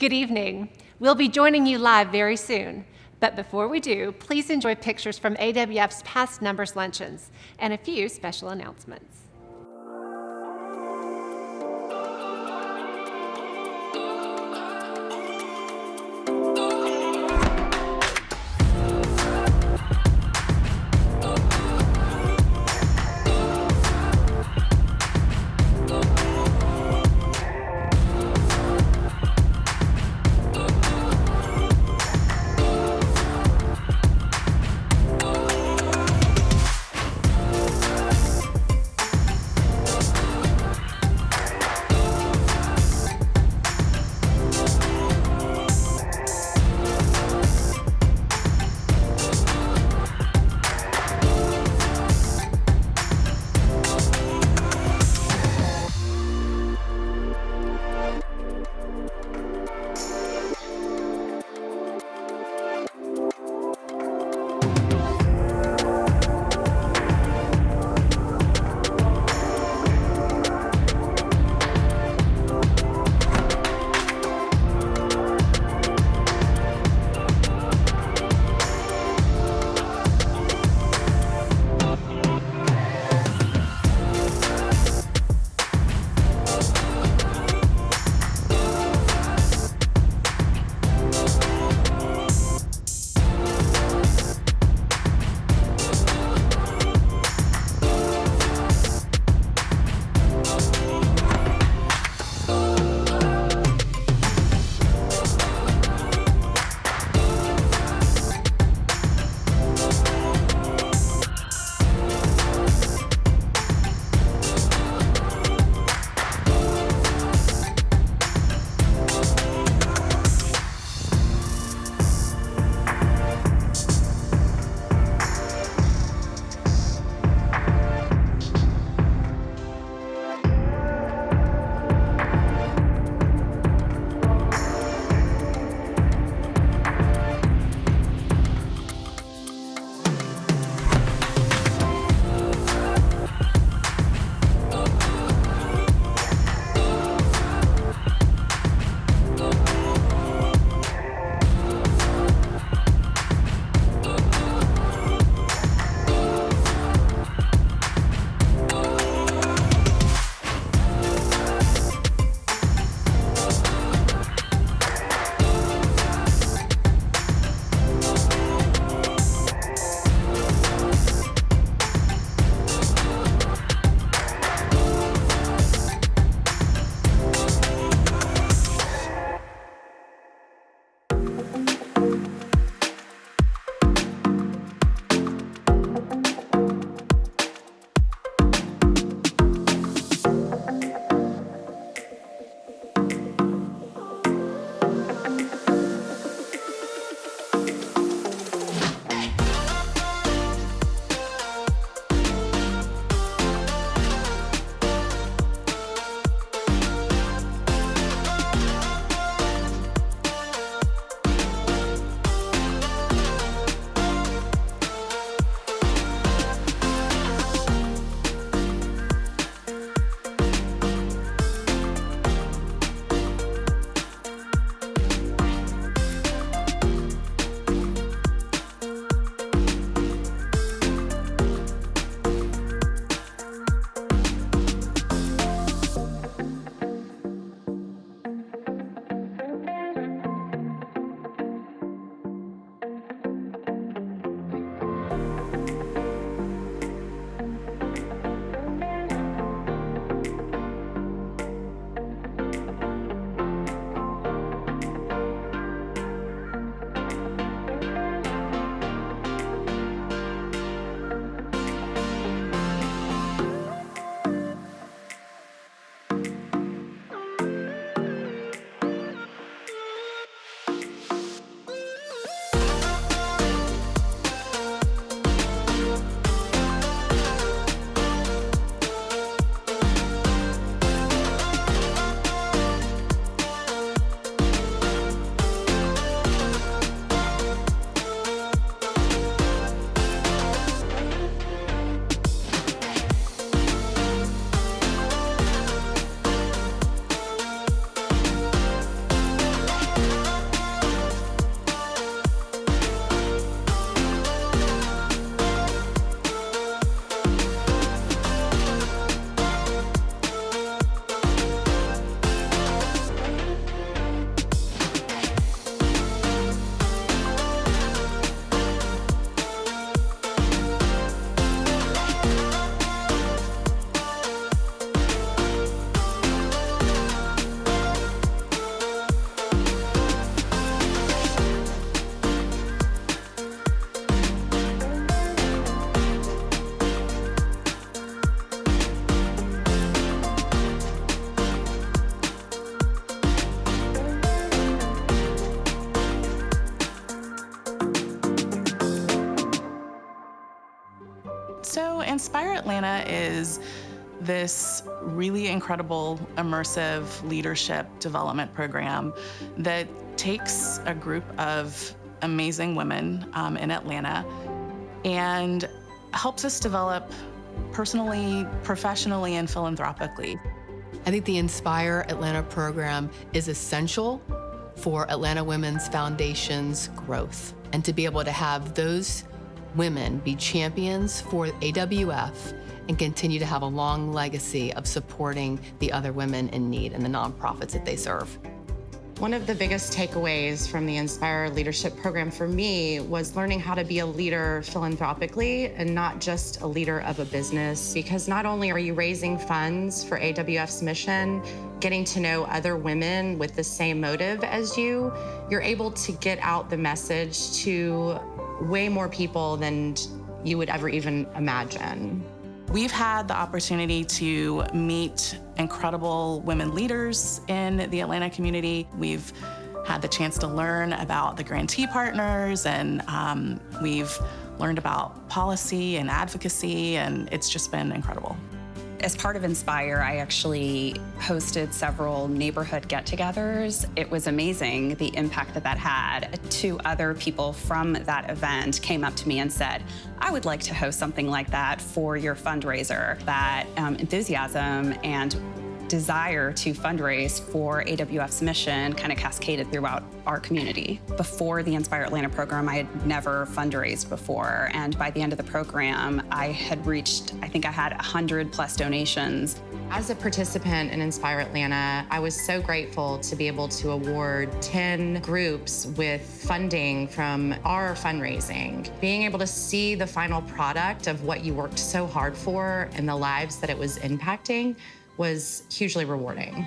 Good evening. We'll be joining you live very soon. But before we do, please enjoy pictures from AWF's past Numbers luncheons and a few special announcements. So Inspire Atlanta is this really incredible, immersive leadership development program that takes a group of amazing women in Atlanta and helps us develop personally, professionally, and philanthropically. I think the Inspire Atlanta program is essential for Atlanta Women's Foundation's growth, and to be able to have those women be champions for AWF and continue to have a long legacy of supporting the other women in need and the nonprofits that they serve. One of the biggest takeaways from the Inspire Leadership Program for me was learning how to be a leader philanthropically and not just a leader of a business, because not only are you raising funds for AWF's mission, getting to know other women with the same motive as you, you're able to get out the message to way more people than you would ever even imagine. We've had the opportunity to meet incredible women leaders in the Atlanta community. We've had the chance to learn about the grantee partners, and we've learned about policy and advocacy, and it's just been incredible. As part of Inspire, I actually hosted several neighborhood get-togethers. It was amazing the impact that that had. Two other people from that event came up to me and said, I would like to host something like that for your fundraiser. That enthusiasm and desire to fundraise for AWF's mission kind of cascaded throughout our community. Before the Inspire Atlanta program, I had never fundraised before, and by the end of the program, I had reached, I think I had 100+ donations. As a participant in Inspire Atlanta, I was so grateful to be able to award 10 groups with funding from our fundraising. Being able to see the final product of what you worked so hard for and the lives that it was impacting was hugely rewarding.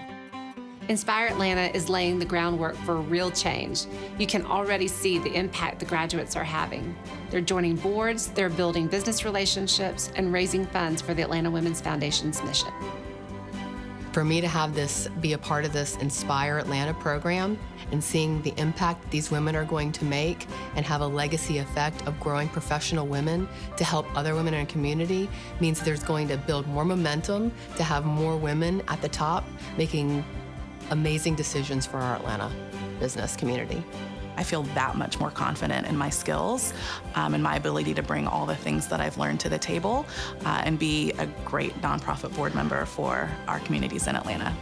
Inspire Atlanta is laying the groundwork for real change. You can already see the impact the graduates are having. They're joining boards, they're building business relationships, and raising funds for the Atlanta Women's Foundation's mission. For me to have this be a part of this Inspire Atlanta program and seeing the impact these women are going to make and have a legacy effect of growing professional women to help other women in a community means there's going to build more momentum to have more women at the top making amazing decisions for our Atlanta business community. I feel that much more confident in my skills and my ability to bring all the things that I've learned to the table and be a great nonprofit board member for our communities in Atlanta.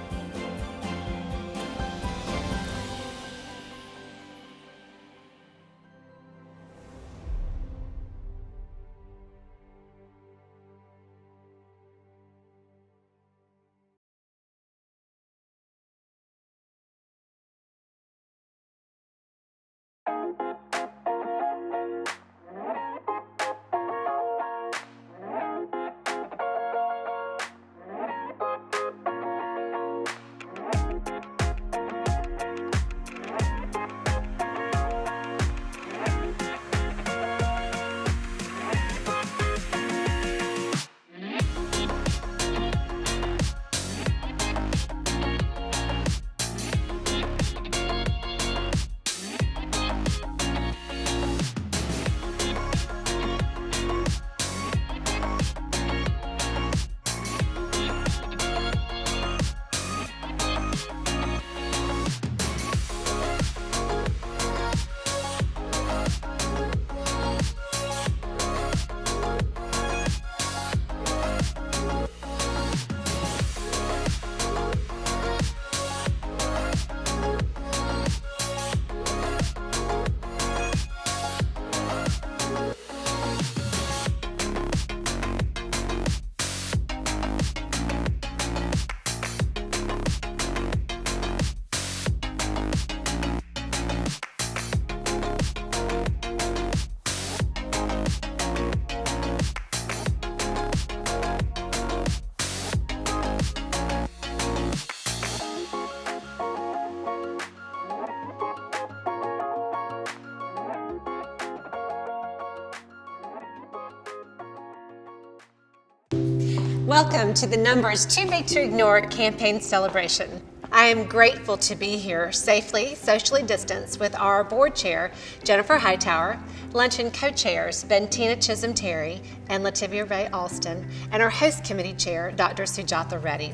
Welcome to the Numbers Too Big to Ignore campaign celebration. I am grateful to be here safely, socially distanced with our board chair, Jennifer Hightower, luncheon co-chairs, Bentina Chisholm-Terry and Lativia Ray Alston, and our host committee chair, Dr. Sujatha Reddy.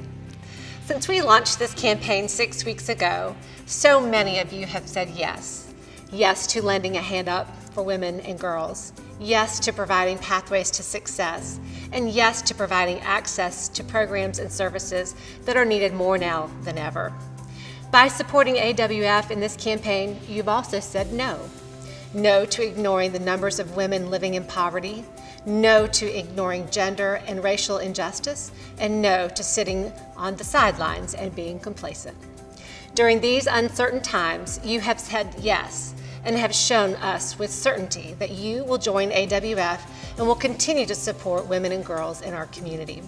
Since we launched this campaign 6 weeks ago, so many of you have said yes. Yes to lending a hand up for women and girls. Yes to providing pathways to success. And yes to providing access to programs and services that are needed more now than ever. By supporting AWF in this campaign, you've also said no. No to ignoring the numbers of women living in poverty. No to ignoring gender and racial injustice. And no to sitting on the sidelines and being complacent. During these uncertain times, you have said yes and have shown us with certainty that you will join AWF and will continue to support women and girls in our community.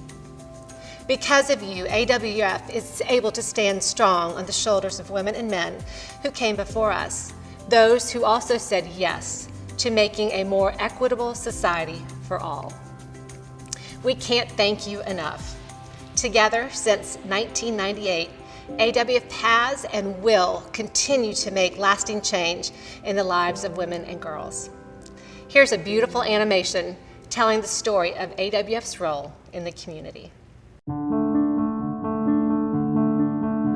Because of you, AWF is able to stand strong on the shoulders of women and men who came before us, those who also said yes to making a more equitable society for all. We can't thank you enough. Together, since 1998, AWF has and will continue to make lasting change in the lives of women and girls. Here's a beautiful animation telling the story of AWF's role in the community.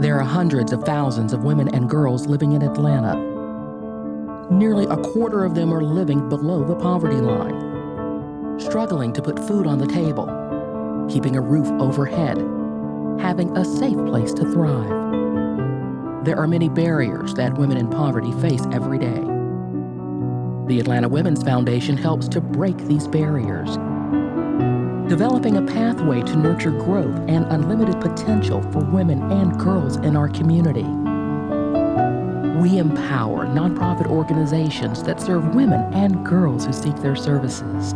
There are hundreds of thousands of women and girls living in Atlanta. Nearly a quarter of them are living below the poverty line, struggling to put food on the table, keeping a roof overhead, having a safe place to thrive. There are many barriers that women in poverty face every day. The Atlanta Women's Foundation helps to break these barriers, developing a pathway to nurture growth and unlimited potential for women and girls in our community. We empower nonprofit organizations that serve women and girls who seek their services.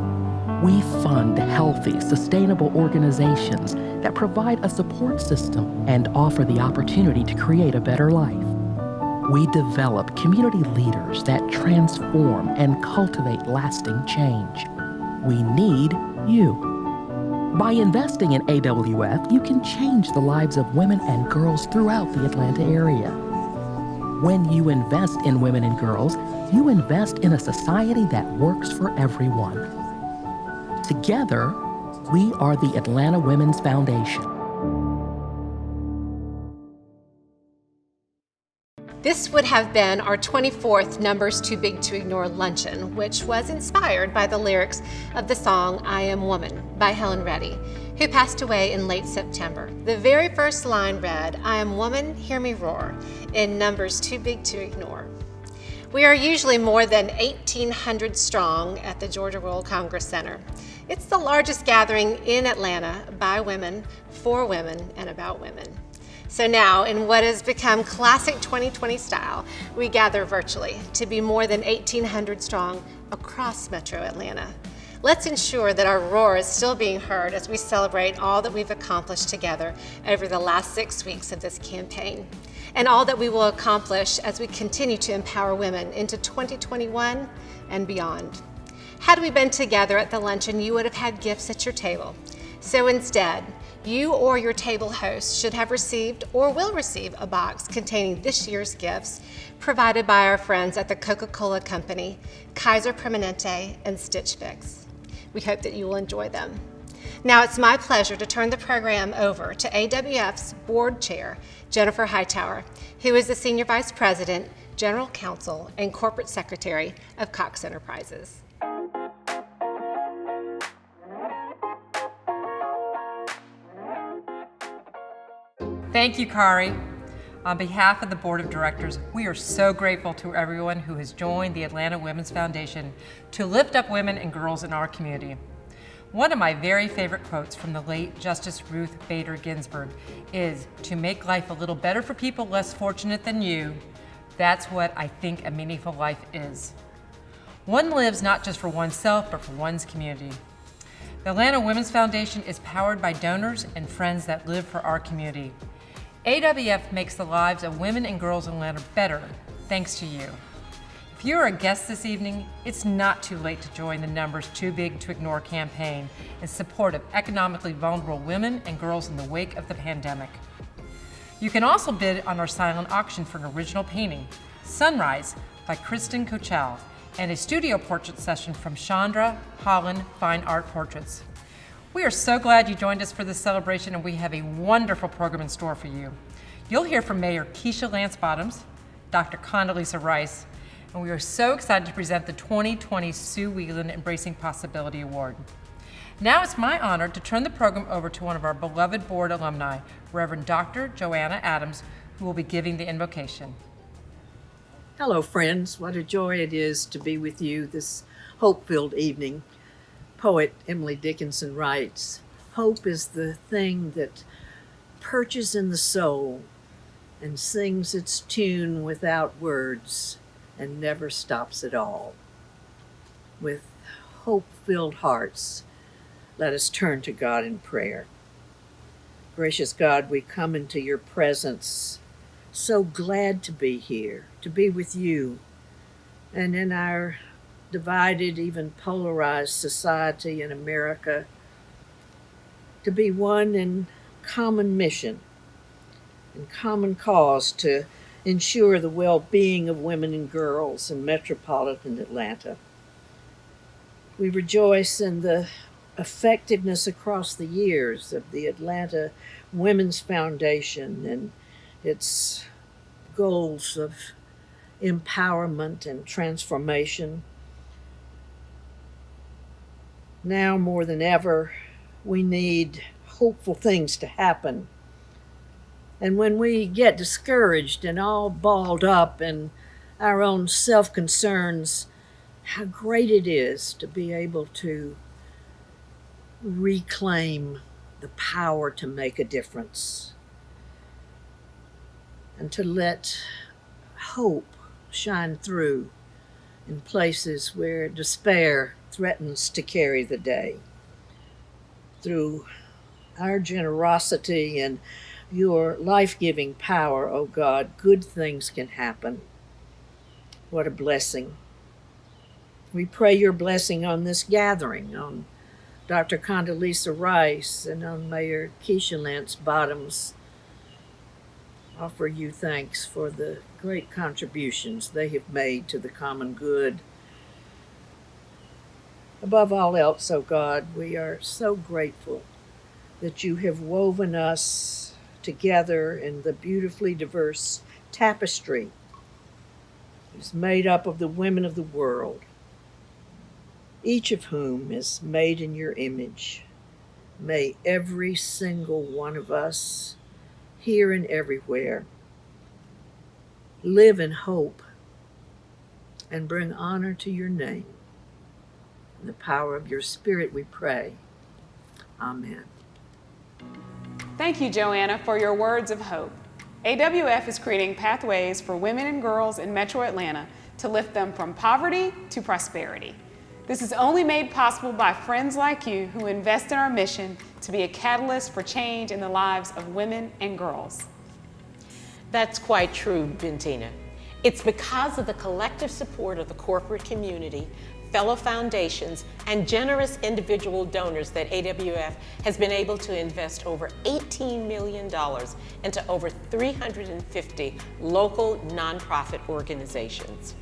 We fund healthy, sustainable organizations that provide a support system and offer the opportunity to create a better life. We develop community leaders that transform and cultivate lasting change. We need you. By investing in AWF, you can change the lives of women and girls throughout the Atlanta area. When you invest in women and girls, you invest in a society that works for everyone. Together, we are the Atlanta Women's Foundation. This would have been our 24th Numbers Too Big to Ignore luncheon, which was inspired by the lyrics of the song I Am Woman by Helen Reddy, who passed away in late September. The very first line read, I am woman, hear me roar, in Numbers Too Big to Ignore. We are usually more than 1,800 strong at the Georgia World Congress Center. It's the largest gathering in Atlanta by women, for women, and about women. So now, in what has become classic 2020 style, we gather virtually to be more than 1,800 strong across Metro Atlanta. Let's ensure that our roar is still being heard as we celebrate all that we've accomplished together over the last 6 weeks of this campaign, and all that we will accomplish as we continue to empower women into 2021 and beyond. Had we been together at the luncheon, you would have had gifts at your table. So instead, you or your table host should have received or will receive a box containing this year's gifts provided by our friends at the Coca-Cola Company, Kaiser Permanente, and Stitch Fix. We hope that you will enjoy them. Now it's my pleasure to turn the program over to AWF's board chair, Jennifer Hightower, who is the Senior Vice President, General Counsel, and Corporate Secretary of Cox Enterprises. Thank you, Kari. On behalf of the Board of Directors, we are so grateful to everyone who has joined the Atlanta Women's Foundation to lift up women and girls in our community. One of my very favorite quotes from the late Justice Ruth Bader Ginsburg is, "To make life a little better for people less fortunate than you, that's what I think a meaningful life is." One lives not just for oneself, but for one's community. The Atlanta Women's Foundation is powered by donors and friends that live for our community. AWF makes the lives of women and girls in Atlanta better, thanks to you. If you're a guest this evening, it's not too late to join the Numbers Too Big to Ignore campaign in support of economically vulnerable women and girls in the wake of the pandemic. You can also bid on our silent auction for an original painting, Sunrise by Kristen Kochel, and a studio portrait session from Chandra Holland Fine Art Portraits. We are so glad you joined us for this celebration, and we have a wonderful program in store for you. You'll hear from Mayor Keisha Lance Bottoms, Dr. Condoleezza Rice, and we are so excited to present the 2020 Sue Whelan Embracing Possibility Award. Now it's my honor to turn the program over to one of our beloved board alumni, Reverend Dr. Joanna Adams, who will be giving the invocation. Hello, friends. What a joy it is to be with you this hope-filled evening. Poet Emily Dickinson writes, "Hope is the thing that perches in the soul and sings its tune without words and never stops at all." With hope-filled hearts, let us turn to God in prayer. Gracious God, we come into your presence, so glad to be here, to be with you, and in our divided, even polarized society in America, to be one in common mission and common cause to ensure the well-being of women and girls in metropolitan Atlanta. We rejoice in the effectiveness across the years of the Atlanta Women's Foundation and its goals of empowerment and transformation. Now more than ever, we need hopeful things to happen. And when we get discouraged and all balled up in our own self-concerns, how great it is to be able to reclaim the power to make a difference and to let hope shine through in places where despair threatens to carry the day. Through our generosity and your life-giving power, oh God, good things can happen. What a blessing. We pray your blessing on this gathering, on Dr. Condoleezza Rice and on Mayor Keisha Lance Bottoms. Offer you thanks for the great contributions they have made to the common good. Above all else, oh God, we are so grateful that you have woven us together in the beautifully diverse tapestry is made up of the women of the world, each of whom is made in your image. May every single one of us, here and everywhere, live in hope and bring honor to your name. In the power of your Spirit we pray. Amen. Thank you, Joanna, for your words of hope. AWF is creating pathways for women and girls in Metro Atlanta to lift them from poverty to prosperity. This is only made possible by friends like you who invest in our mission to be a catalyst for change in the lives of women and girls. That's quite true, Bentina. It's because of the collective support of the corporate community, fellow foundations, and generous individual donors that AWF has been able to invest over $18 million into over 350 local nonprofit organizations.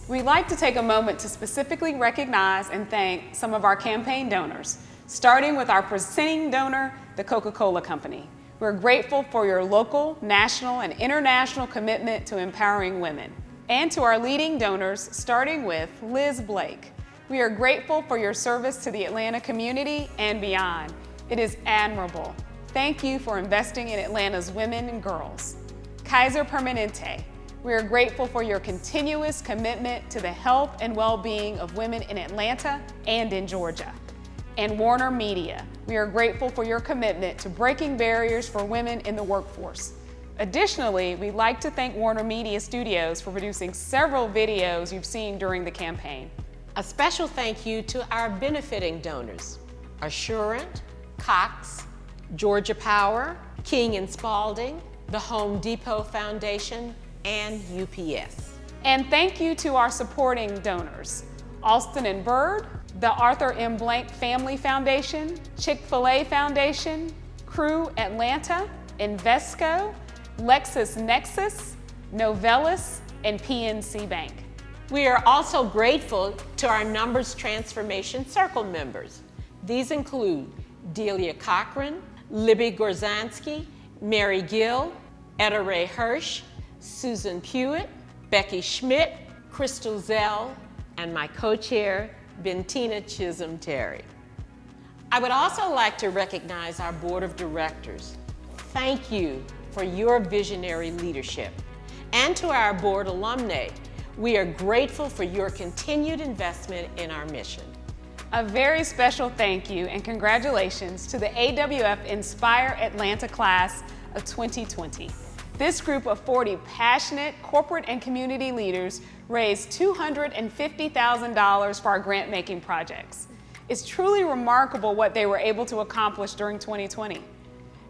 We'd like to take a moment to specifically recognize and thank some of our campaign donors, starting with our presenting donor, the Coca-Cola Company. We're grateful for your local, national, and international commitment to empowering women. And to our leading donors, starting with Liz Blake. We are grateful for your service to the Atlanta community and beyond. It is admirable. Thank you for investing in Atlanta's women and girls. Kaiser Permanente. We are grateful for your continuous commitment to the health and well-being of women in Atlanta and in Georgia. And Warner Media. We are grateful for your commitment to breaking barriers for women in the workforce. Additionally, we'd like to thank Warner Media Studios for producing several videos you've seen during the campaign. A special thank you to our benefiting donors, Assurant, Cox, Georgia Power, King and Spalding, the Home Depot Foundation, and UPS. And thank you to our supporting donors, Alston and Bird, the Arthur M. Blank Family Foundation, Chick-fil-A Foundation, Crew Atlanta, Invesco, LexisNexis, Novellus, and PNC Bank. We are also grateful to our Numbers Transformation Circle members. These include Delia Cochran, Libby Gorzansky, Mary Gill, Etta Ray Hirsch, Susan Pewitt, Becky Schmidt, Crystal Zell, and my co-chair, Bentina Chisholm-Terry. I would also like to recognize our board of directors. Thank you for your visionary leadership. And to our board alumni, we are grateful for your continued investment in our mission. A very special thank you and congratulations to the AWF Inspire Atlanta class of 2020. This group of 40 passionate corporate and community leaders raised $250,000 for our grant-making projects. It's truly remarkable what they were able to accomplish during 2020.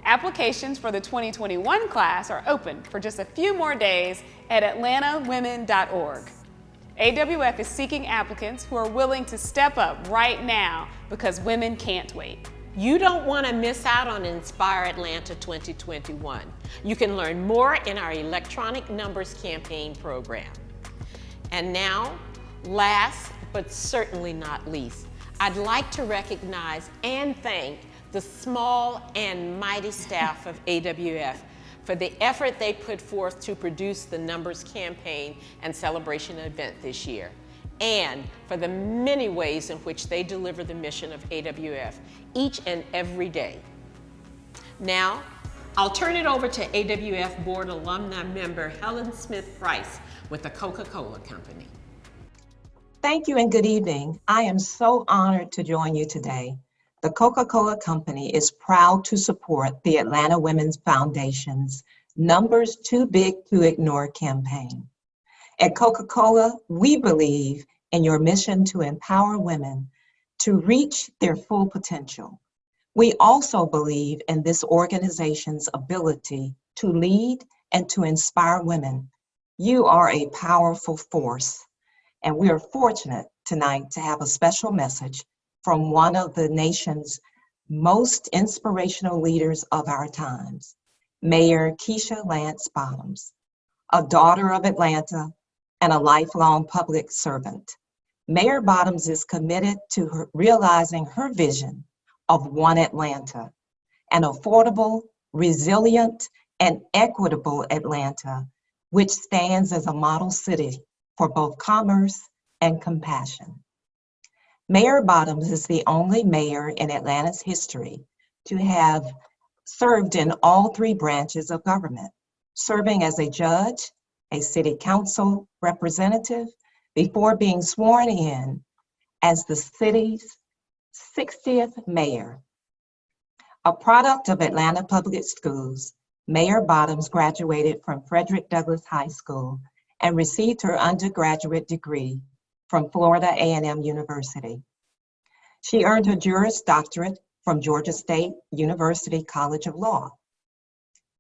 Applications for the 2021 class are open for just a few more days at atlantawomen.org. AWF is seeking applicants who are willing to step up right now because women can't wait. You don't want to miss out on Inspire Atlanta 2021. You can learn more in our electronic numbers campaign program. And now, last but certainly not least, I'd like to recognize and thank the small and mighty staff of AWF for the effort they put forth to produce the Numbers campaign and celebration event this year, and for the many ways in which they deliver the mission of AWF each and every day. Now, I'll turn it over to AWF Board Alumni member Helen Smith-Price with the Coca-Cola Company. Thank you and good evening. I am so honored to join you today. The Coca-Cola Company is proud to support the Atlanta Women's Foundation's Numbers Too Big to Ignore campaign. At Coca-Cola, we believe in your mission to empower women to reach their full potential. We also believe in this organization's ability to lead and to inspire women. You are a powerful force, and we are fortunate tonight to have a special message from one of the nation's most inspirational leaders of our times, Mayor Keisha Lance Bottoms, a daughter of Atlanta and a lifelong public servant. Mayor Bottoms is committed to realizing her vision of One Atlanta, an affordable, resilient, and equitable Atlanta, which stands as a model city for both commerce and compassion. Mayor Bottoms is the only mayor in Atlanta's history to have served in all three branches of government, serving as a judge, a city council representative, before being sworn in as the city's 60th mayor. A product of Atlanta Public Schools, Mayor Bottoms graduated from Frederick Douglass High School and received her undergraduate degree from Florida A&M University. She earned her Juris Doctorate from Georgia State University College of Law.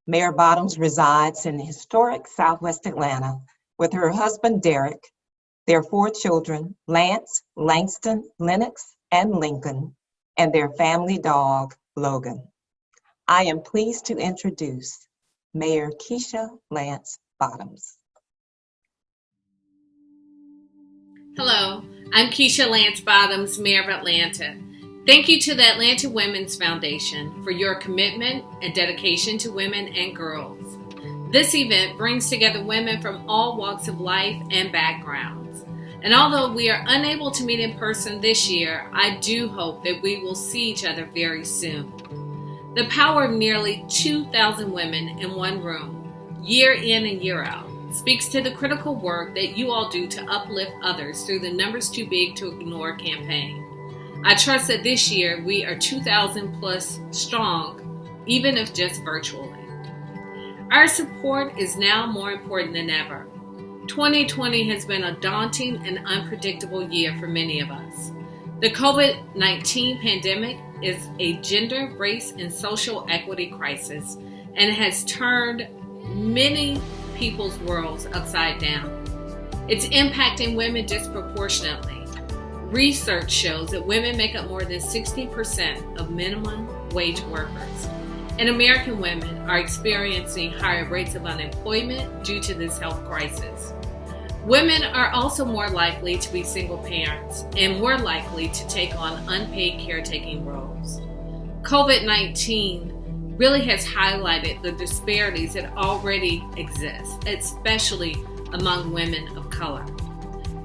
Mayor Bottoms resides in historic Southwest Atlanta with her husband, Derek, their 4 children, Lance, Langston, Lennox, and Lincoln, and their family dog, Logan. I am pleased to introduce Mayor Keisha Lance Bottoms. Hello, I'm Keisha Lance Bottoms, Mayor of Atlanta. Thank you to the Atlanta Women's Foundation for your commitment and dedication to women and girls. This event brings together women from all walks of life and backgrounds. And although we are unable to meet in person this year, I do hope that we will see each other very soon. The power of nearly 2,000 women in one room, year in and year out, speaks to the critical work that you all do to uplift others through the Numbers Too Big to Ignore campaign. I trust that this year we are 2,000 plus strong, even if just virtually. Our support is now more important than ever. 2020 has been a daunting and unpredictable year for many of us. The COVID-19 pandemic is a gender, race, and social equity crisis and has turned many people's worlds upside down. It's impacting women disproportionately. Research shows that women make up more than 60% of minimum wage workers. and American women are experiencing higher rates of unemployment due to this health crisis. Women are also more likely to be single parents and more likely to take on unpaid caretaking roles. COVID-19 really has highlighted the disparities that already exist, especially among women of color.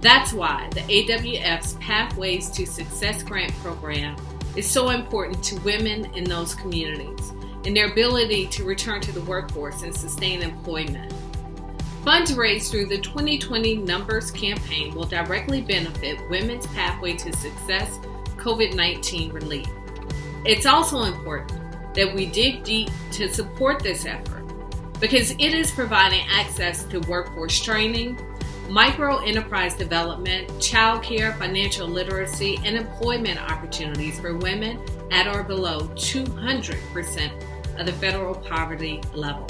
That's why the AWF's Pathways to Success Grant program is so important to women in those communities and their ability to return to the workforce and sustain employment. Funds raised through the 2020 Numbers campaign will directly benefit Women's Pathway to Success COVID-19 relief. It's also important that we dig deep to support this effort because it is providing access to workforce training, micro-enterprise development, childcare, financial literacy, and employment opportunities for women at or below 200% of the federal poverty level.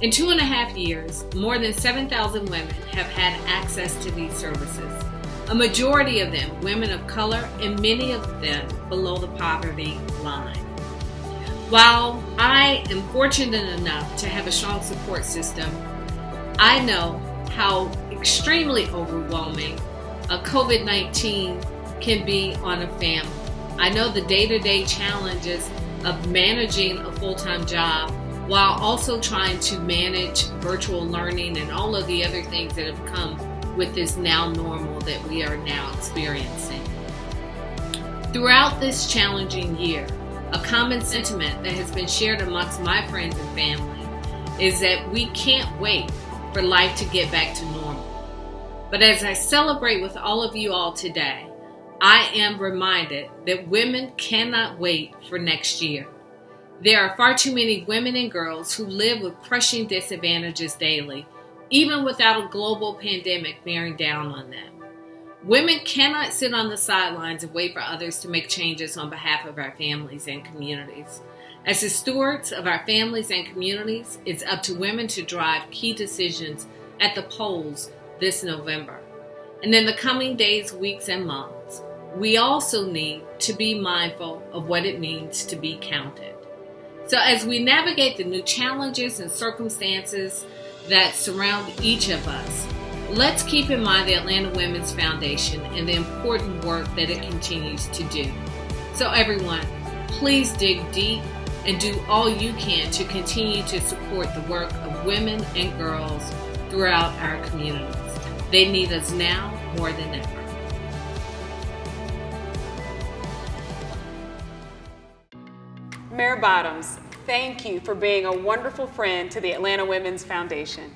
In 2.5 years, more than 7,000 women have had access to these services, a majority of them women of color and many of them below the poverty line. While I am fortunate enough to have a strong support system, I know how extremely overwhelming a COVID-19 can be on a family. I know the day-to-day challenges of managing a full-time job while also trying to manage virtual learning and all of the other things that have come with this now normal that we are now experiencing. Throughout this challenging year, a common sentiment that has been shared amongst my friends and family is that we can't wait for life to get back to normal. But as I celebrate with all of you all today, I am reminded that women cannot wait for next year. There are far too many women and girls who live with crushing disadvantages daily, even without a global pandemic bearing down on them. Women cannot sit on the sidelines and wait for others to make changes on behalf of our families and communities. As the stewards of our families and communities, it's up to women to drive key decisions at the polls this November. And in the coming days, weeks, and months, we also need to be mindful of what it means to be counted. So as we navigate the new challenges and circumstances that surround each of us, let's keep in mind the Atlanta Women's Foundation and the important work that it continues to do. So everyone, please dig deep and do all you can to continue to support the work of women and girls throughout our communities. They need us now more than ever. Mayor Bottoms, thank you for being a wonderful friend to the Atlanta Women's Foundation.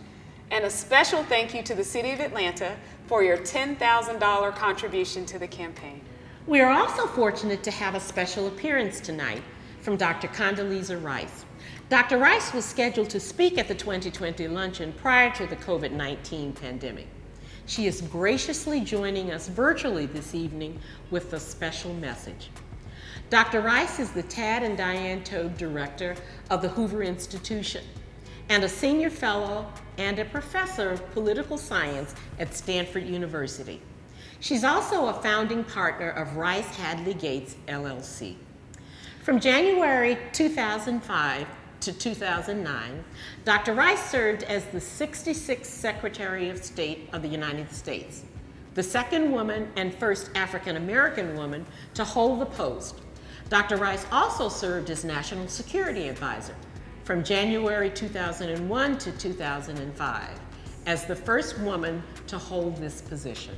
And a special thank you to the City of Atlanta for your $10,000 contribution to the campaign. We are also fortunate to have a special appearance tonight from Dr. Condoleezza Rice. Dr. Rice was scheduled to speak at the 2020 luncheon prior to the COVID-19 pandemic. She is graciously joining us virtually this evening with a special message. Dr. Rice is the Tad and Diane Toad Director of the Hoover Institution and a senior fellow and a professor of political science at Stanford University. She's also a founding partner of Rice Hadley Gates, LLC. From January 2005 to 2009, Dr. Rice served as the 66th Secretary of State of the United States, the second woman and first African-American woman to hold the post. Dr. Rice also served as National Security Advisor from January 2001 to 2005 as the first woman to hold this position.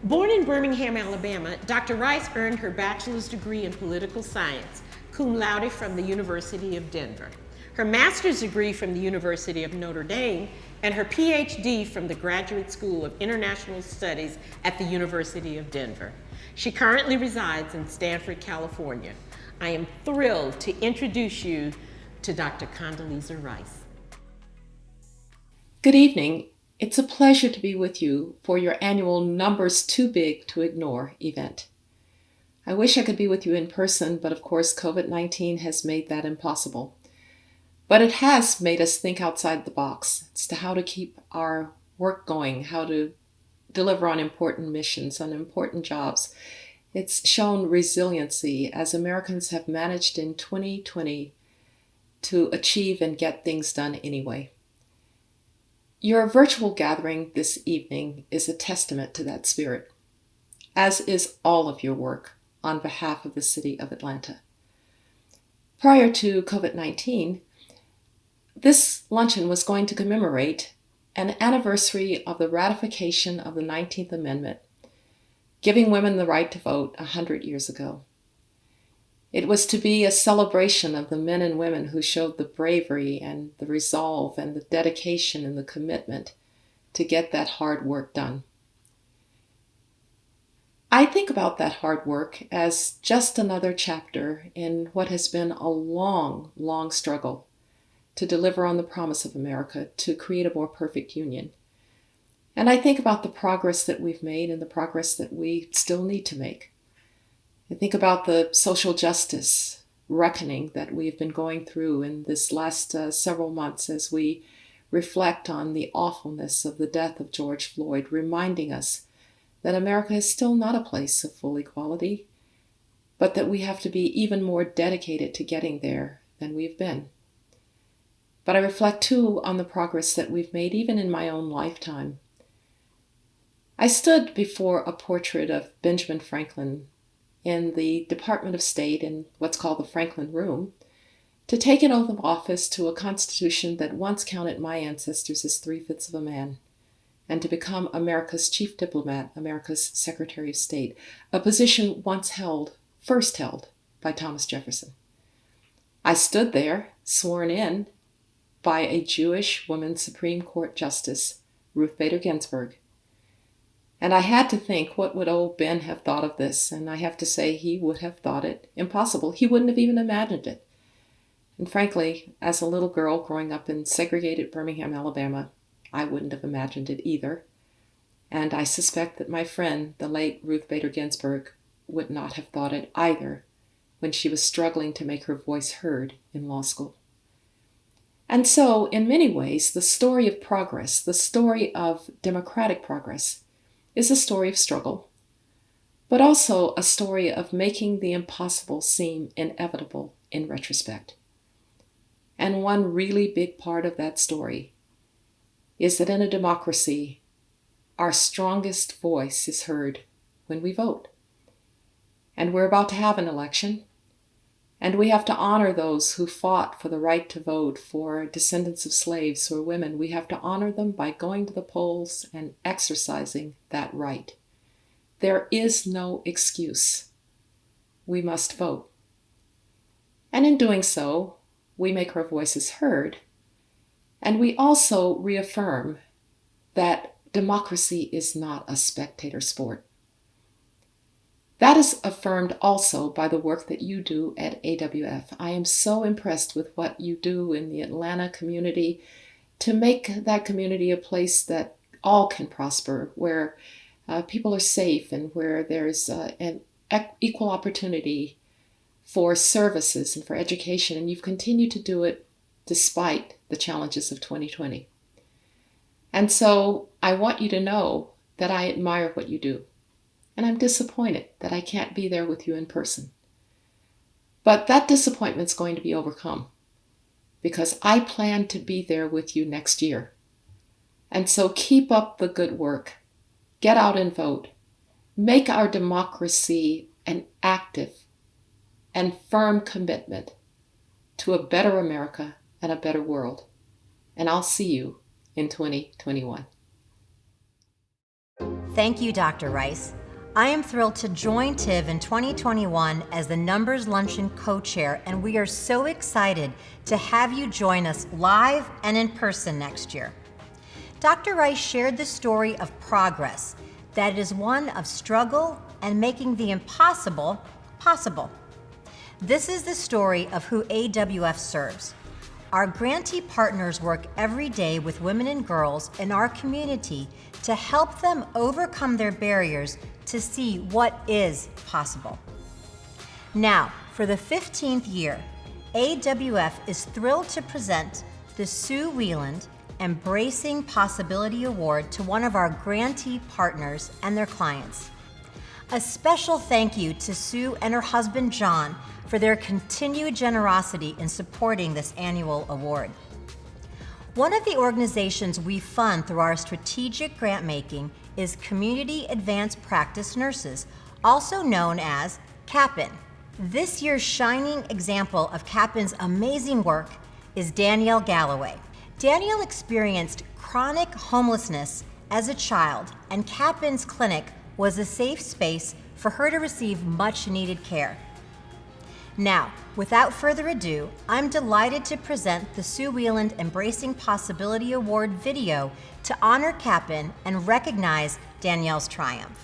Born in Birmingham, Alabama, Dr. Rice earned her bachelor's degree in political science, cum laude from the University of Denver, her master's degree from the University of Notre Dame, and her PhD from the Graduate School of International Studies at the University of Denver. She currently resides in Stanford, California. I am thrilled to introduce you to Dr. Condoleezza Rice. Good evening. It's a pleasure to be with you for your annual Numbers Too Big to Ignore event. I wish I could be with you in person, but of course COVID-19 has made that impossible. But it has made us think outside the box as to how to keep our work going, how to deliver on important missions, on important jobs. It's shown resiliency as Americans have managed in 2020 to achieve and get things done anyway. Your virtual gathering this evening is a testament to that spirit, as is all of your work on behalf of the city of Atlanta. Prior to COVID-19, this luncheon was going to commemorate an anniversary of the ratification of the 19th Amendment, giving women the right to vote 100 years ago. It was to be a celebration of the men and women who showed the bravery and the resolve and the dedication and the commitment to get that hard work done. I think about that hard work as just another chapter in what has been a long, long struggle to deliver on the promise of America to create a more perfect union. And I think about the progress that we've made and the progress that we still need to make. I think about the social justice reckoning that we've been going through in this last several months as we reflect on the awfulness of the death of George Floyd, reminding us that America is still not a place of full equality, but that we have to be even more dedicated to getting there than we've been. But I reflect too on the progress that we've made even in my own lifetime. I stood before a portrait of Benjamin Franklin in the Department of State in what's called the Franklin Room to take an oath of office to a constitution that once counted my ancestors as 3/5 of a man, and to become America's chief diplomat, America's Secretary of State, a position once first held by Thomas Jefferson. I stood there, sworn in by a Jewish woman Supreme Court Justice, Ruth Bader Ginsburg. And I had to think, what would old Ben have thought of this? And I have to say, he would have thought it impossible. He wouldn't have even imagined it. And frankly, as a little girl growing up in segregated Birmingham, Alabama, I wouldn't have imagined it either. And I suspect that my friend, the late Ruth Bader Ginsburg, would not have thought it either when she was struggling to make her voice heard in law school. And so, in many ways, the story of progress, the story of democratic progress, is a story of struggle, but also a story of making the impossible seem inevitable in retrospect. And one really big part of that story is that in a democracy, our strongest voice is heard when we vote. And we're about to have an election, and we have to honor those who fought for the right to vote, for descendants of slaves who are women. We have to honor them by going to the polls and exercising that right. There is no excuse. We must vote. And in doing so, we make our voices heard, and we also reaffirm that democracy is not a spectator sport. That is affirmed also by the work that you do at AWF. I am so impressed with what you do in the Atlanta community to make that community a place that all can prosper, where people are safe and where there's an equal opportunity for services and for education. And you've continued to do it despite the challenges of 2020. And so I want you to know that I admire what you do. And I'm disappointed that I can't be there with you in person. But that disappointment's going to be overcome because I plan to be there with you next year. And so keep up the good work. Get out and vote. Make our democracy an active and firm commitment to a better America and a better world. And I'll see you in 2021. Thank you, Dr. Rice. I am thrilled to join TIV in 2021 as the Numbers Luncheon co-chair, and we are so excited to have you join us live and in person next year. Dr. Rice shared the story of progress, that it is one of struggle and making the impossible possible. This is the story of who AWF serves. Our grantee partners work every day with women and girls in our community to help them overcome their barriers to see what is possible. Now, for the 15th year, AWF is thrilled to present the Sue Wieland Embracing Possibility Award to one of our grantee partners and their clients. A special thank you to Sue and her husband John for their continued generosity in supporting this annual award. One of the organizations we fund through our strategic grant making is Community Advanced Practice Nurses, also known as CAPN. This year's shining example of CAPN's amazing work is Danielle Galloway. Danielle experienced chronic homelessness as a child, and CAPN's clinic was a safe space for her to receive much needed care. Now, without further ado, I'm delighted to present the Sue Wheeland Embracing Possibility Award video to honor CAPN and recognize Danielle's triumph.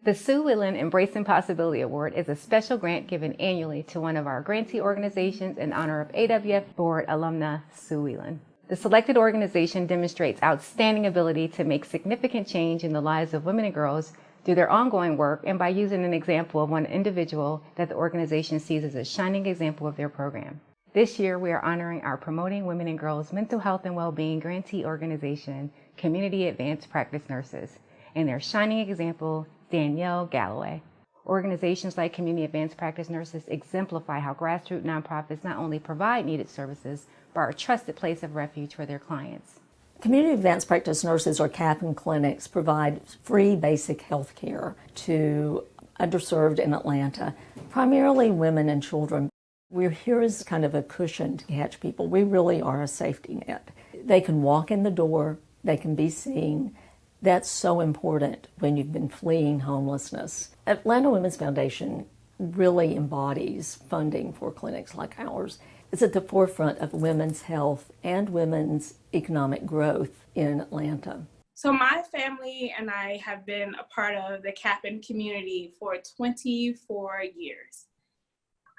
The Sue Wheeland Embracing Possibility Award is a special grant given annually to one of our grantee organizations in honor of AWF Board alumna Sue Wheeland. The selected organization demonstrates outstanding ability to make significant change in the lives of women and girls through their ongoing work and by using an example of one individual that the organization sees as a shining example of their program. This year, we are honoring our Promoting Women and Girls Mental Health and Wellbeing grantee organization, Community Advanced Practice Nurses, and their shining example, Danielle Galloway. Organizations like Community Advanced Practice Nurses exemplify how grassroots nonprofits not only provide needed services, but are a trusted place of refuge for their clients. Community Advanced Practice Nurses, or CAPN clinics, provide free basic health care to underserved in Atlanta, primarily women and children. We're here as kind of a cushion to catch people. We really are a safety net. They can walk in the door, they can be seen. That's so important when you've been fleeing homelessness. Atlanta Women's Foundation really embodies funding for clinics like ours. It's at the forefront of women's health and women's economic growth in Atlanta. So my family and I have been a part of the CAPN community for 24 years.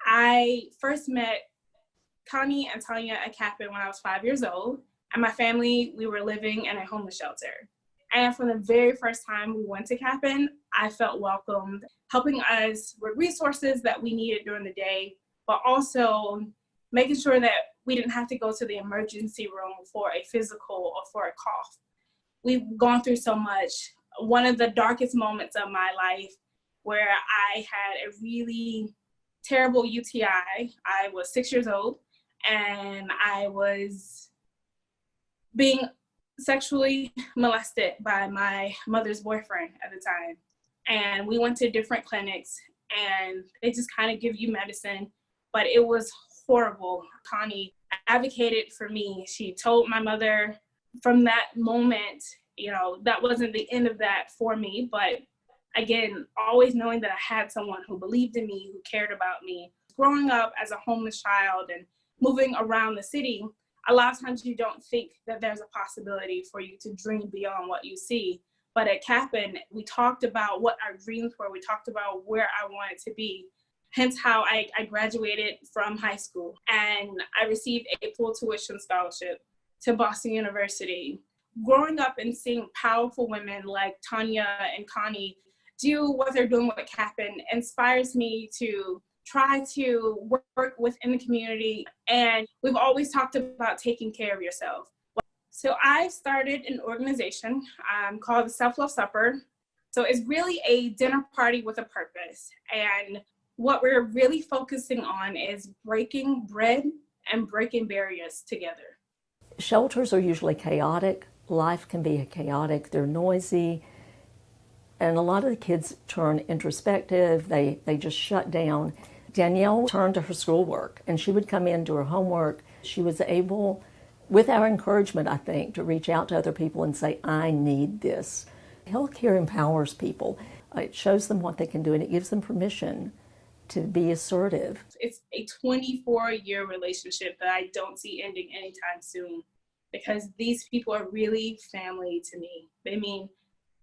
I first met Connie and Tanya at CAPN when I was 5 years old, and my family, we were living in a homeless shelter. And from the very first time we went to CAPN, I felt welcomed, helping us with resources that we needed during the day, but also making sure that we didn't have to go to the emergency room for a physical or for a cough. We've gone through so much. One of the darkest moments of my life where I had a really terrible UTI. I was 6 years old and I was being sexually molested by my mother's boyfriend at the time. And we went to different clinics and they just kind of give you medicine, but it was horrible. Connie advocated for me. She told my mother from that moment, you know, that wasn't the end of that for me, but again, always knowing that I had someone who believed in me, who cared about me. Growing up as a homeless child and moving around the city, a lot of times you don't think that there's a possibility for you to dream beyond what you see. But at CAPN, we talked about what our dreams were. We talked about where I wanted to be. Hence how I graduated from high school and I received a full tuition scholarship to Boston University. Growing up and seeing powerful women like Tanya and Connie do what they're doing with CAPN inspires me to try to work within the community. And we've always talked about taking care of yourself. So I started an organization called the Self-Love Supper. So it's really a dinner party with a purpose. And what we're really focusing on is breaking bread and breaking barriers together. Shelters are usually chaotic. Life can be chaotic. They're noisy. And a lot of the kids turn introspective. They just shut down. Danielle turned to her schoolwork, and she would come in, do her homework. She was able, with our encouragement, I think, to reach out to other people and say, I need this. Healthcare empowers people. It shows them what they can do, and it gives them permission to be assertive. It's a 24-year relationship that I don't see ending anytime soon because these people are really family to me. They mean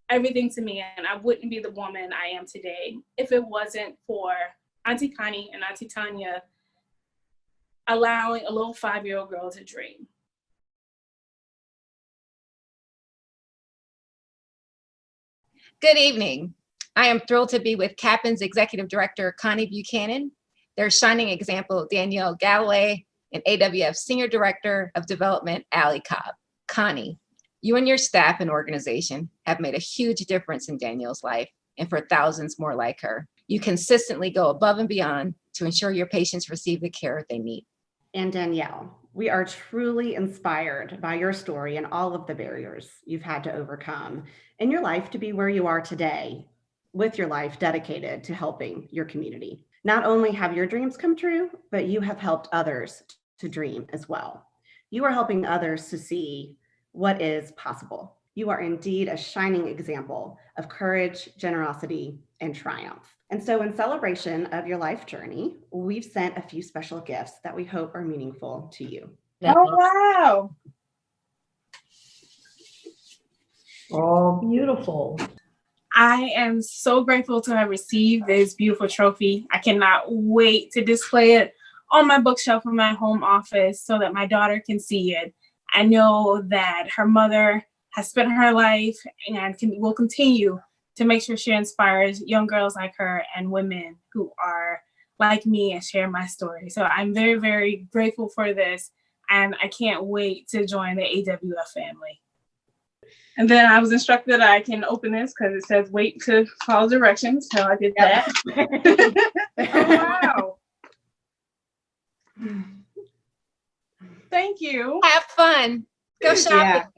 everything to me, and I wouldn't be the woman I am today if it wasn't for Auntie Connie and Auntie Tanya allowing a little 5-year-old girl to dream. Good evening. I am thrilled to be with CAPN's Executive Director, Connie Buchanan, their shining example, Danielle Galloway, and AWF Senior Director of Development, Allie Cobb. Connie, you and your staff and organization have made a huge difference in Danielle's life. and for thousands more like her. You consistently go above and beyond to ensure your patients receive the care they need. And Danielle, we are truly inspired by your story and all of the barriers you've had to overcome in your life to be where you are today, with your life dedicated to helping your community. Not only have your dreams come true, but you have helped others to dream as well. You are helping others to see what is possible. You are indeed a shining example of courage, generosity, and triumph. And so in celebration of your life journey, we've sent a few special gifts that we hope are meaningful to you. Oh, wow. Oh, beautiful. I am so grateful to have received this beautiful trophy. I cannot wait to display it on my bookshelf in my home office so that my daughter can see it. I know that her mother has spent her life and will continue to make sure she inspires young girls like her and women who are like me and share my story. So I'm very, very grateful for this, and I can't wait to join the AWF family. And then I was instructed that I can open this because it says wait to follow directions. So I did that. Oh, wow. Thank you. Have fun. Go shopping.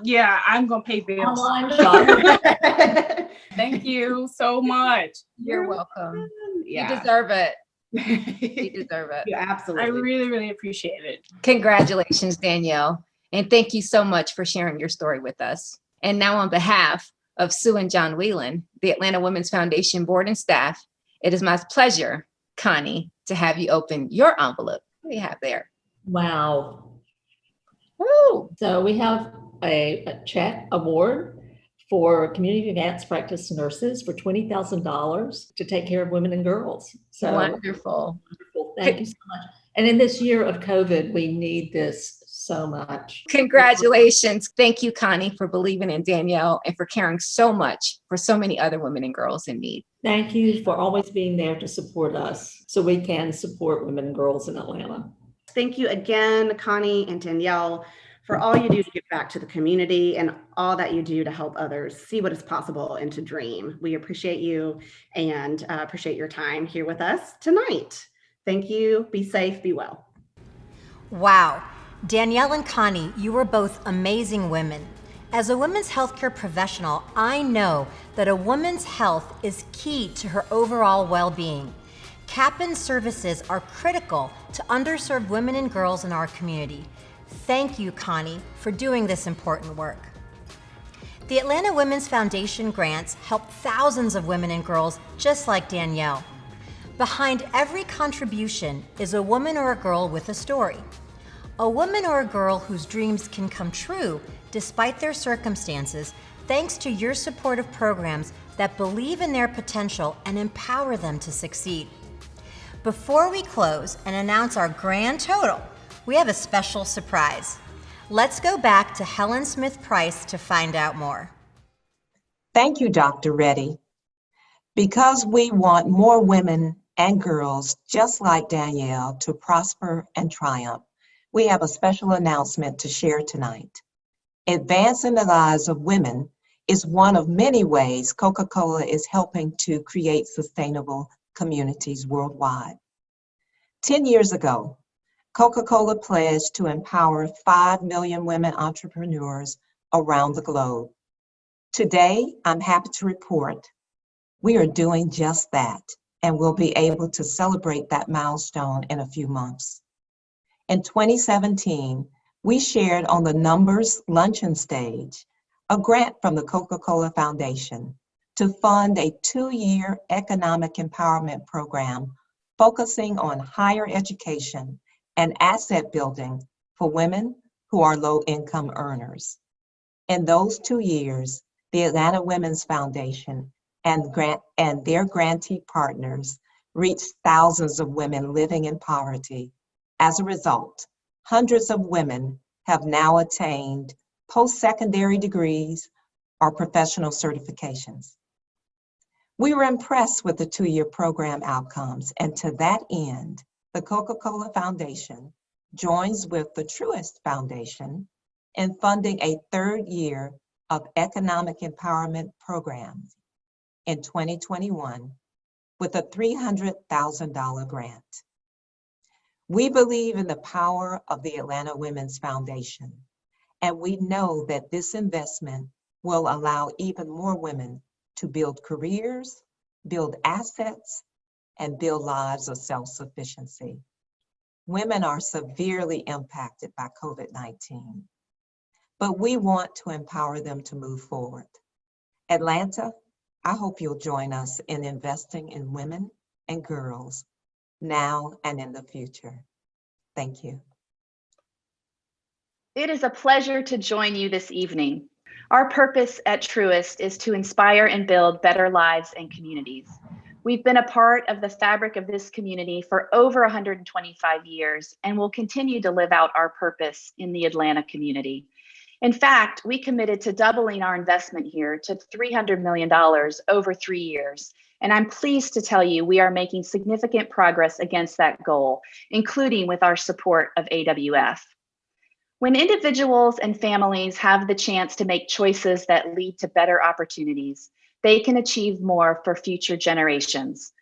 Yeah, I'm going to pay bills. Online shopping. Thank you so much. You're welcome. Yeah. You deserve it. You deserve it. You absolutely. I really, really appreciate it. Congratulations, Danielle. And thank you so much for sharing your story with us. And now on behalf of Sue and John Whelan, the Atlanta Women's Foundation board and staff, it is my pleasure, Connie, to have you open your envelope. What do you have there? Wow. Woo. So we have a check award for community advanced practice nurses for $20,000 to take care of women and girls. So Wonderful. Thank you so much. And in this year of COVID, we need this so much. Congratulations. Thank you, Connie, for believing in Danielle and for caring so much for so many other women and girls in need. Thank you for always being there to support us so we can support women and girls in Atlanta. Thank you again, Connie and Danielle, for all you do to give back to the community and all that you do to help others see what is possible and to dream. We appreciate you and appreciate your time here with us tonight. Thank you. Be safe. Be well. Wow. Danielle and Connie, you were both amazing women. As a women's healthcare professional, I know that a woman's health is key to her overall well-being. CAPN services are critical to underserved women and girls in our community. Thank you, Connie, for doing this important work. The Atlanta Women's Foundation grants help thousands of women and girls just like Danielle. Behind every contribution is a woman or a girl with a story. A woman or a girl whose dreams can come true despite their circumstances, thanks to your supportive programs that believe in their potential and empower them to succeed. Before we close and announce our grand total, we have a special surprise. Let's go back to Helen Smith Price to find out more. Thank you, Dr. Reddy. Because we want more women and girls just like Danielle to prosper and triumph, we have a special announcement to share tonight. Advancing the lives of women is one of many ways Coca-Cola is helping to create sustainable communities worldwide. 10 years ago, Coca-Cola pledged to empower 5 million women entrepreneurs around the globe. Today, I'm happy to report we are doing just that, and we'll be able to celebrate that milestone in a few months. In 2017, we shared on the Numbers Luncheon Stage a grant from the Coca-Cola Foundation to fund a 2-year economic empowerment program focusing on higher education and asset building for women who are low-income earners. In those 2 years, the Atlanta Women's Foundation and their grantee partners reached thousands of women living in poverty. As a result, hundreds of women have now attained post-secondary degrees or professional certifications. We were impressed with the 2-year program outcomes, and to that end, the Coca-Cola Foundation joins with the Truist Foundation in funding a 3rd year of economic empowerment programs in 2021 with a $300,000 grant. We believe in the power of the Atlanta Women's Foundation, and we know that this investment will allow even more women to build careers, build assets, and build lives of self-sufficiency. Women are severely impacted by COVID-19, but we want to empower them to move forward. Atlanta, I hope you'll join us in investing in women and girls now and in the future. Thank you. It is a pleasure to join you this evening. Our purpose at Truist is to inspire and build better lives and communities. We've been a part of the fabric of this community for over 125 years and will continue to live out our purpose in the Atlanta community. In fact, we committed to doubling our investment here to $300 million over 3 years. And I'm pleased to tell you we are making significant progress against that goal, including with our support of AWF. When individuals and families have the chance to make choices that lead to better opportunities, they can achieve more for future generations.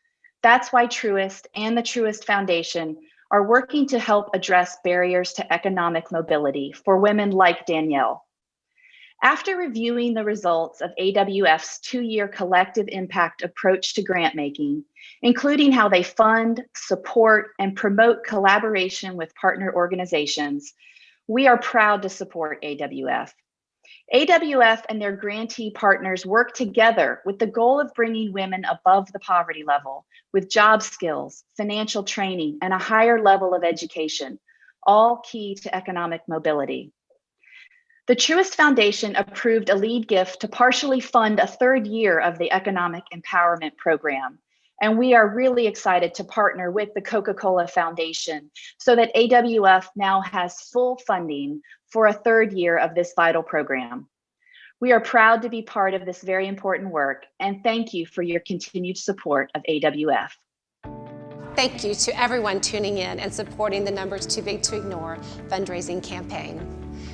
That's why Truist and the Truist Foundation are working to help address barriers to economic mobility for women like Danielle. After reviewing the results of AWF's 2-year collective impact approach to grant making, including how they fund, support, and promote collaboration with partner organizations, we are proud to support AWF. AWF and their grantee partners work together with the goal of bringing women above the poverty level with job skills, financial training, and a higher level of education, all key to economic mobility. The Truist Foundation approved a lead gift to partially fund a 3rd year of the Economic Empowerment Program. And we are really excited to partner with the Coca-Cola Foundation so that AWF now has full funding for a 3rd year of this vital program. We are proud to be part of this very important work, and thank you for your continued support of AWF. Thank you to everyone tuning in and supporting the Numbers Too Big to Ignore fundraising campaign.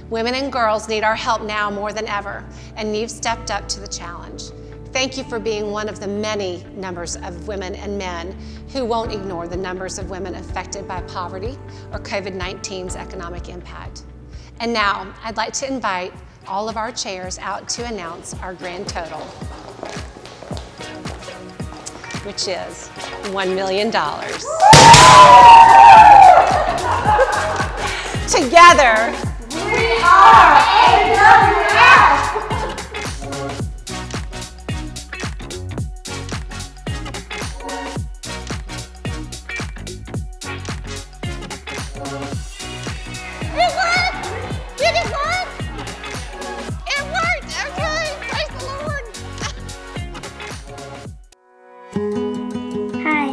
Women and girls need our help now more than ever, and you've stepped up to the challenge. Thank you for being one of the many numbers of women and men who won't ignore the numbers of women affected by poverty or COVID-19's economic impact. And now, I'd like to invite all of our chairs out to announce our grand total, which is $1 million. Together, we are AWF! It worked! Did it work? It worked! Okay, praise the Lord! Hi,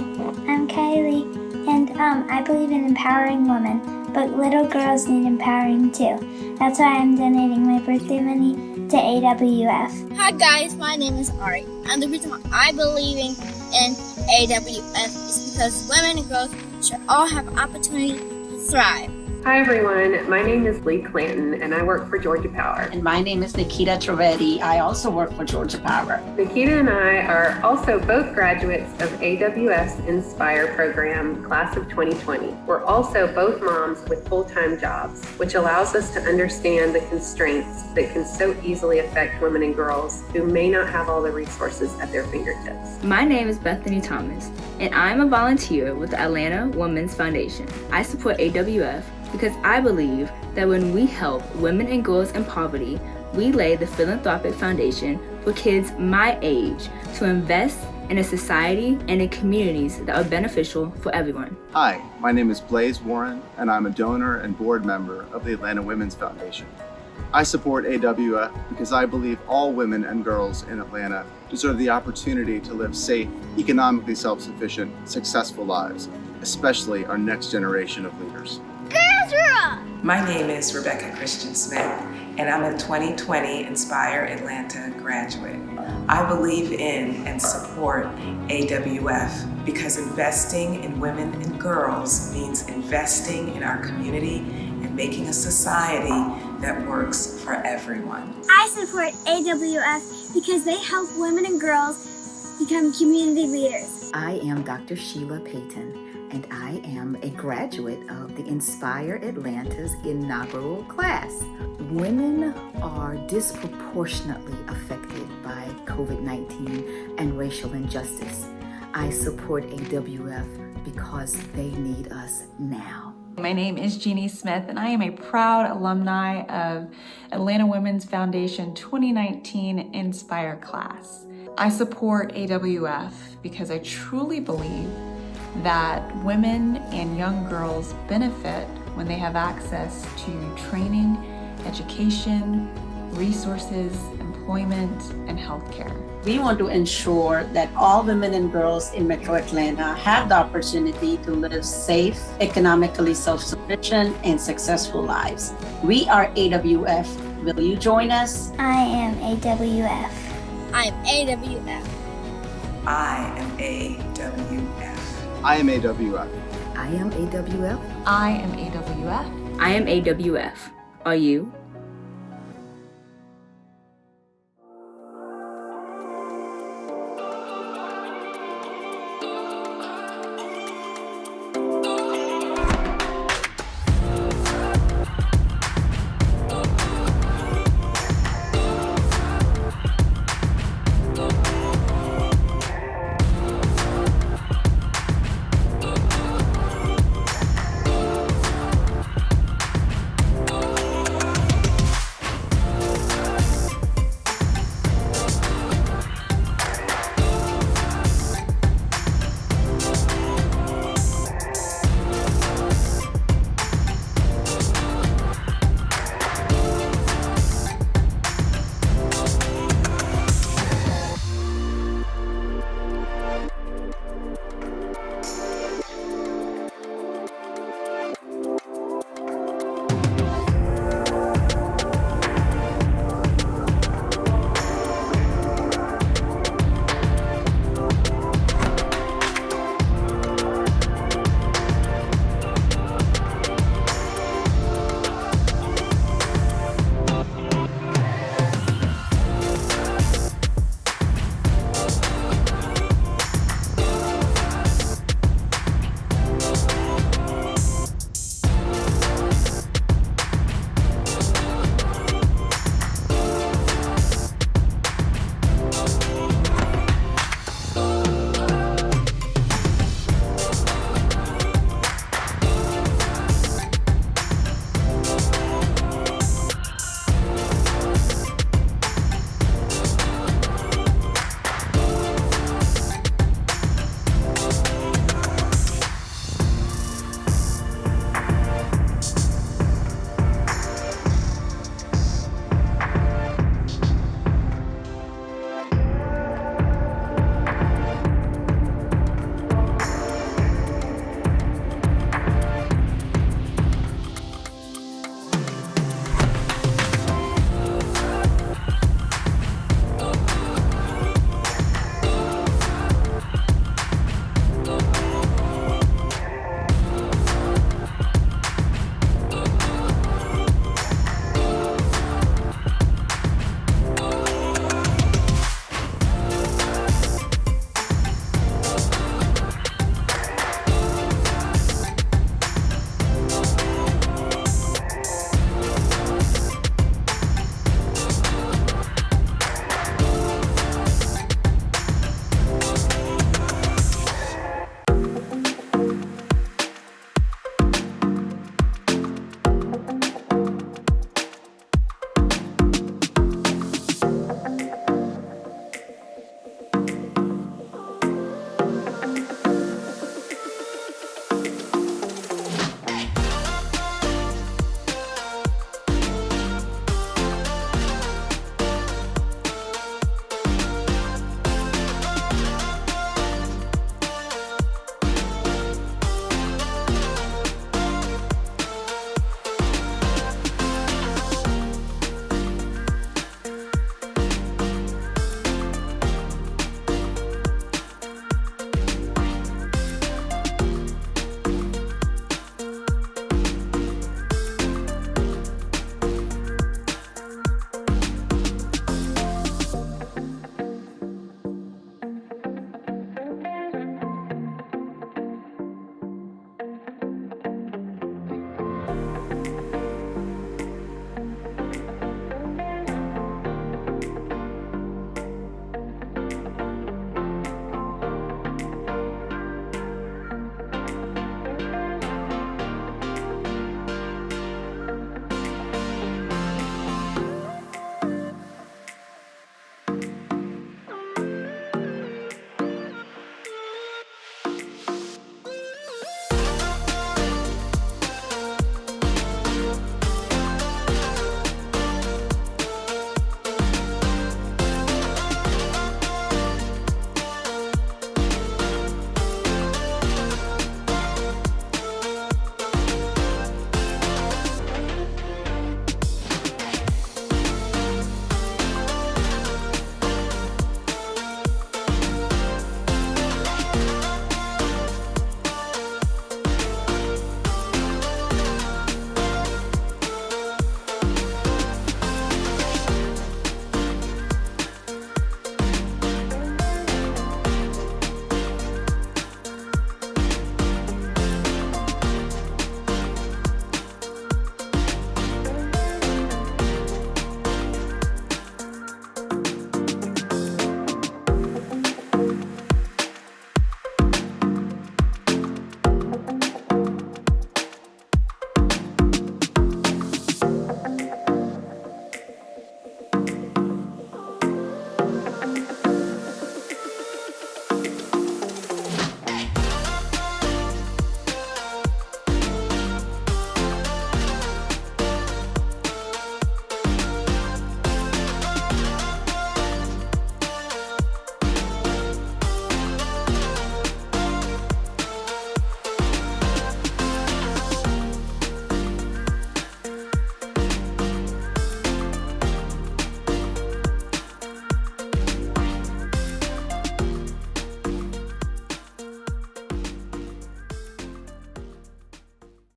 I'm Kylie, and I believe in empowering women, but little girls need empowering too. That's why I'm donating my birthday money to AWF. Hi guys, my name is Ari, and the reason why I believe in AWF is because women and girls should all have opportunity to thrive. Hi everyone, my name is Lea Clanton and I work for Georgia Power. And my name is Nikita Trivedi. I also work for Georgia Power. Nikita and I are also both graduates of AWF's Inspire program, class of 2020. We're also both moms with full-time jobs, which allows us to understand the constraints that can so easily affect women and girls who may not have all the resources at their fingertips. My name is Bethany Thomas, and I'm a volunteer with the Atlanta Women's Foundation. I support AWF because I believe that when we help women and girls in poverty, we lay the philanthropic foundation for kids my age to invest in a society and in communities that are beneficial for everyone. Hi, my name is Blaze Warren, and I'm a donor and board member of the Atlanta Women's Foundation. I support AWF because I believe all women and girls in Atlanta deserve the opportunity to live safe, economically self-sufficient, successful lives, especially our next generation of leaders. My name is Rebecca Christian Smith, and I'm a 2020 Inspire Atlanta graduate. I believe in and support AWF because investing in women and girls means investing in our community and making a society that works for everyone. I support AWF because they help women and girls become community leaders. I am Dr. Sheila Payton, and I am a graduate of the Inspire Atlanta's inaugural class. Women are disproportionately affected by COVID-19 and racial injustice. I support AWF because they need us now. My name is Jeannie Smith, and I am a proud alumni of Atlanta Women's Foundation 2019 Inspire class. I support AWF because I truly believe that women and young girls benefit when they have access to training, education, resources, employment, and healthcare. We want to ensure that all women and girls in Metro Atlanta have the opportunity to live safe, economically self-sufficient, and successful lives. We are AWF. Will you join us? I am AWF. I'm AWF. I am AWF. I am AWF. I am AWF. I am AWF. I am AWF. Are you?